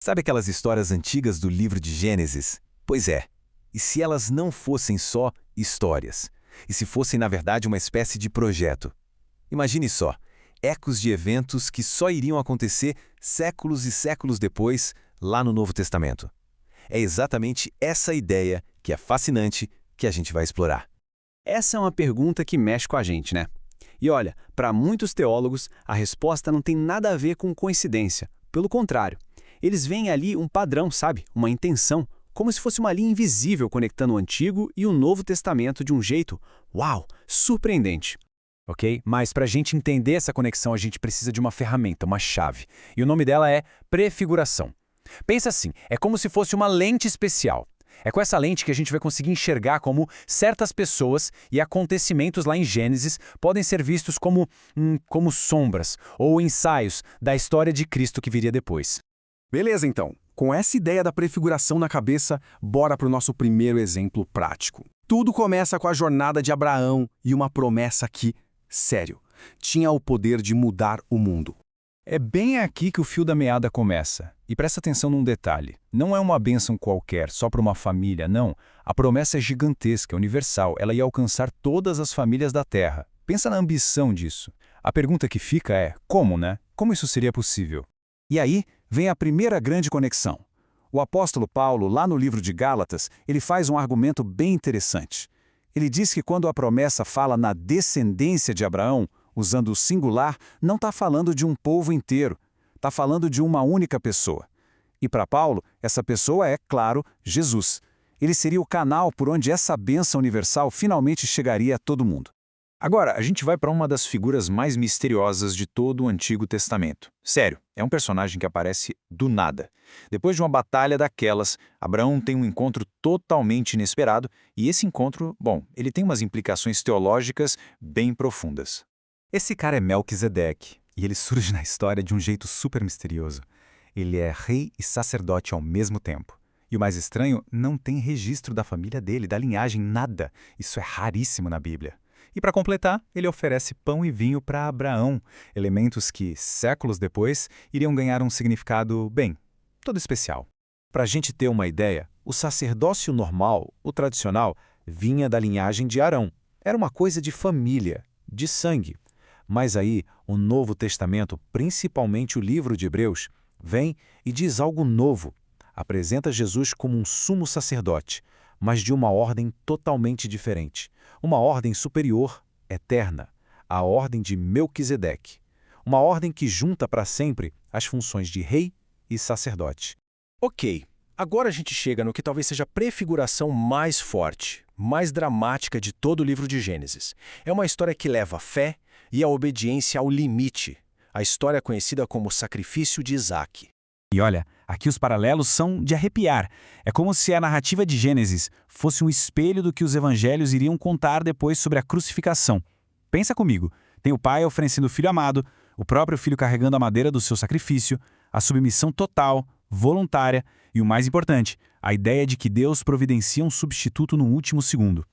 Sabe aquelas histórias antigas do livro de Gênesis? Pois é. E se elas não fossem só histórias? E se fossem, na verdade, uma espécie de projeto? Imagine só, ecos de eventos que só iriam acontecer séculos e séculos depois, lá no Novo Testamento. É exatamente essa ideia, que é fascinante, que a gente vai explorar. Essa é uma pergunta que mexe com a gente, né? E olha, para muitos teólogos, a resposta não tem nada a ver com coincidência. Pelo contrário, eles veem ali um padrão, sabe? Uma intenção, como se fosse uma linha invisível conectando o Antigo e o Novo Testamento de um jeito, uau, surpreendente. Ok? Mas para a gente entender essa conexão, a gente precisa de uma ferramenta, uma chave. E o nome dela é prefiguração. Pensa assim, é como se fosse uma lente especial. É com essa lente que a gente vai conseguir enxergar como certas pessoas e acontecimentos lá em Gênesis podem ser vistos como sombras ou ensaios da história de Cristo que viria depois. Beleza, então. Com essa ideia da prefiguração na cabeça, bora para o nosso primeiro exemplo prático. Tudo começa com a jornada de Abraão e uma promessa que, sério, tinha o poder de mudar o mundo. É bem aqui que o fio da meada começa. E presta atenção num detalhe. Não é uma bênção qualquer, só para uma família, não. A promessa é gigantesca, universal. Ela ia alcançar todas as famílias da Terra. Pensa na ambição disso. A pergunta que fica é, como, né? Como isso seria possível? E aí vem a primeira grande conexão. O apóstolo Paulo, lá no livro de Gálatas, ele faz um argumento bem interessante. Ele diz que quando a promessa fala na descendência de Abraão, usando o singular, não está falando de um povo inteiro, está falando de uma única pessoa. E para Paulo, essa pessoa é, claro, Jesus. Ele seria o canal por onde essa bênção universal finalmente chegaria a todo mundo. Agora, a gente vai para uma das figuras mais misteriosas de todo o Antigo Testamento. Sério, é um personagem que aparece do nada. Depois de uma batalha daquelas, Abraão tem um encontro totalmente inesperado e esse encontro, ele tem umas implicações teológicas bem profundas. Esse cara é Melquisedeque, e ele surge na história de um jeito super misterioso. Ele é rei e sacerdote ao mesmo tempo. E o mais estranho, não tem registro da família dele, da linhagem, nada. Isso é raríssimo na Bíblia. E para completar, ele oferece pão e vinho para Abraão, elementos que, séculos depois, iriam ganhar um significado, todo especial. Para a gente ter uma ideia, o sacerdócio normal, o tradicional, vinha da linhagem de Arão. Era uma coisa de família, de sangue. Mas aí, o Novo Testamento, principalmente o livro de Hebreus, vem e diz algo novo. Apresenta Jesus como um sumo sacerdote, mas de uma ordem totalmente diferente. Uma ordem superior, eterna, a ordem de Melquisedeque. Uma ordem que junta para sempre as funções de rei e sacerdote. Ok, agora a gente chega no que talvez seja a prefiguração mais forte, mais dramática de todo o livro de Gênesis. É uma história que leva a fé e a obediência ao limite. A história conhecida como o sacrifício de Isaac. E olha, aqui os paralelos são de arrepiar. É como se a narrativa de Gênesis fosse um espelho do que os evangelhos iriam contar depois sobre a crucificação. Pensa comigo, tem o pai oferecendo o filho amado, o próprio filho carregando a madeira do seu sacrifício, a submissão total, voluntária e o mais importante, a ideia de que Deus providencia um substituto no último segundo.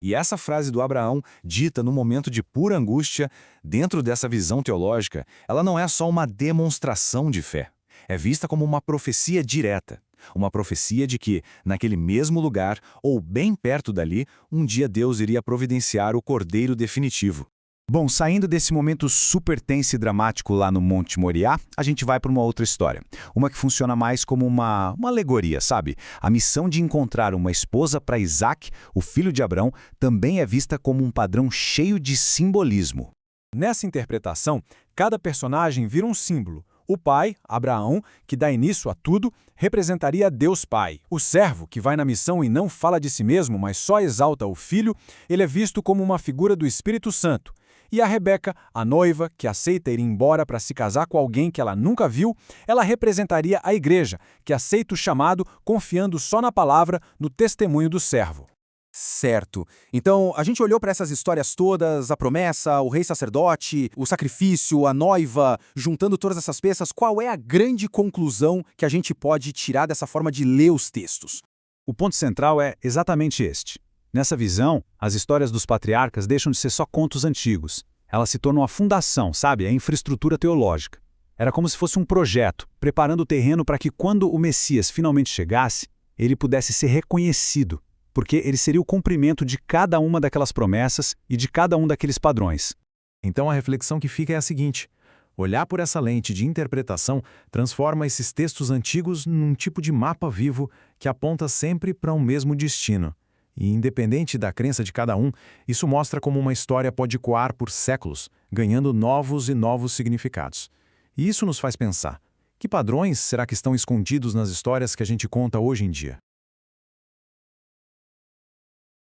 E essa frase do Abraão, dita num momento de pura angústia, dentro dessa visão teológica, ela não é só uma demonstração de fé. É vista como uma profecia direta. Uma profecia de que, naquele mesmo lugar, ou bem perto dali, um dia Deus iria providenciar o Cordeiro definitivo. Bom, saindo desse momento super tenso e dramático lá no Monte Moriá, a gente vai para uma outra história. Uma que funciona mais como uma alegoria, sabe? A missão de encontrar uma esposa para Isaac, o filho de Abraão, também é vista como um padrão cheio de simbolismo. Nessa interpretação, cada personagem vira um símbolo. O pai, Abraão, que dá início a tudo, representaria Deus Pai. O servo, que vai na missão e não fala de si mesmo, mas só exalta o filho, ele é visto como uma figura do Espírito Santo. E a Rebeca, a noiva, que aceita ir embora para se casar com alguém que ela nunca viu, ela representaria a igreja, que aceita o chamado confiando só na palavra, no testemunho do servo. Certo. Então, a gente olhou para essas histórias todas, a promessa, o rei sacerdote, o sacrifício, a noiva, juntando todas essas peças, qual é a grande conclusão que a gente pode tirar dessa forma de ler os textos? O ponto central é exatamente este. Nessa visão, as histórias dos patriarcas deixam de ser só contos antigos. Elas se tornam a fundação, sabe? A infraestrutura teológica. Era como se fosse um projeto, preparando o terreno para que quando o Messias finalmente chegasse, ele pudesse ser reconhecido, porque ele seria o cumprimento de cada uma daquelas promessas e de cada um daqueles padrões. Então a reflexão que fica é a seguinte: olhar por essa lente de interpretação transforma esses textos antigos num tipo de mapa vivo que aponta sempre para um mesmo destino. E independente da crença de cada um, isso mostra como uma história pode ecoar por séculos, ganhando novos e novos significados. E isso nos faz pensar: que padrões será que estão escondidos nas histórias que a gente conta hoje em dia?